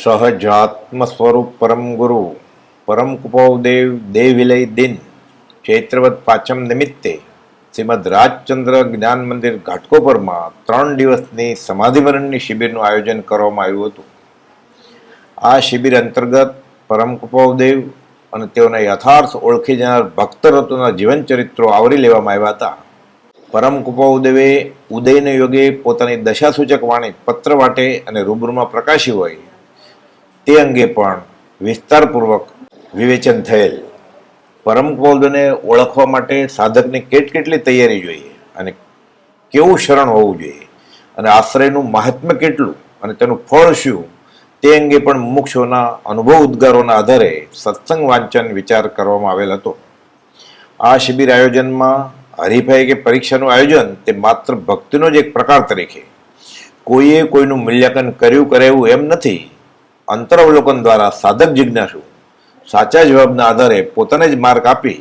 સહજાત્મ સ્વરૂપ પરમ ગુરુ પરમ કુપોદેવ દેવિલય દિન ચૈત્રવત પાંચમ નિમિત્તે શ્રીમદ રાજચંદ્ર જ્ઞાન મંદિર ઘાટકોપરમાં 3 દિવસની સમાધિમરણની શિબિરનું આયોજન કરવામાં આવ્યું હતું. આ શિબિર અંતર્ગત પરમ કુપોદેવ અને તેઓના યથાર્થ ઓળખી જનાર ભક્તરત્નોના જીવન ચરિત્રો આવરી લેવામાં આવ્યા હતા. પરમ કુપોદેવે ઉદયના યોગે પોતાની દશાસૂચક વાણી પત્ર વાટે અને રૂબરૂમાં પ્રકાશી હોય તે અંગે પણ વિસ્તારપૂર્વક વિવેચન થયેલ. પરમ કુપોદેવને ઓળખવા માટે સાધકની કેટલી તૈયારી જોઈએ અને કેવું શરણ હોવું જોઈએ અને આશ્રયનું મહાત્મ્ય કેટલું અને તેનું ફળ શું તે અંગે પણ મુમુક્ષુઓના અનુભવ ઉદ્ગારોના આધારે સત્સંગ વાંચન વિચાર કરવામાં આવેલ હતો. આ શિબિર આયોજનમાં હરીફાઈ કે પરીક્ષાનું આયોજન તે માત્ર ભક્તિનો જ એક પ્રકાર તરીકે કોઈએ કોઈનું મૂલ્યાંકન કરાવ્યું એમ નથી. અંતરવલોકન દ્વારા સાધક જિજ્ઞાસુ સાચા જવાબના આધારે પોતાને જ માર્ગ આપી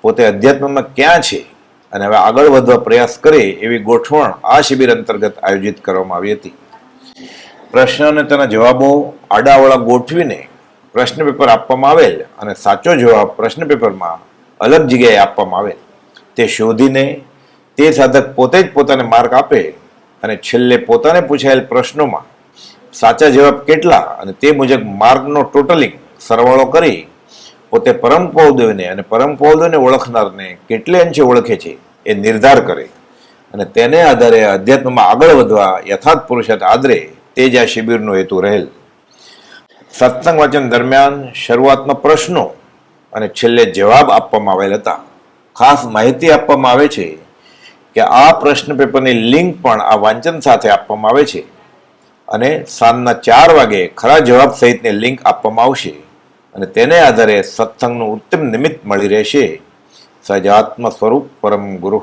પોતે અધ્યાત્મમાં ક્યાં છે અને હવે આગળ વધવા પ્રયાસ કરે એવી ગોઠવણ આ શિબિર અંતર્ગત આયોજિત કરવામાં આવી હતી. પ્રશ્ન અને તેના જવાબો આડાવડા ગોઠવીને પ્રશ્ન પેપર આપવામાં આવેલ અને સાચો જવાબ પ્રશ્ન પેપરમાં અલગ જગ્યાએ આપવામાં આવેલ. તે શોધીને તે સાધક પોતે જ પોતાને માર્ક આપે અને છેલ્લે પોતાને પૂછાયેલ પ્રશ્નોમાં સાચા જવાબ કેટલા અને તે મુજબ માર્કનો ટોટલિંગ સરવાળો કરી પોતે પરમ કુપોદેવને અને પરમ કુપોદેવને ઓળખનારને કેટલે અંશે ઓળખે છે એ નિર્ધાર કરે અને તેને આધારે અધ્યાત્મમાં આગળ વધવા યથાર્થ પુરુષાર્થ આદરે તે જ આ શિબિરનો હેતુ રહેલ. સત્સંગ વાચન દરમિયાન શરૂઆતમાં પ્રશ્નો અને છેલ્લે જવાબ આપવામાં આવેલ હતા. ખાસ માહિતી આપવામાં આવે છે કે આ પ્રશ્ન પેપરની લિંક પણ આ વાંચન સાથે આપવામાં આવે છે અને સાંજના 4 વાગે ખરા જવાબ સહિતની લિંક આપવામાં આવશે અને તેને આધારે સત્સંગનું ઉત્તમ નિમિત્ત મળી રહેશે. સહજાત્મ સ્વરૂપ પરમ ગુરુ.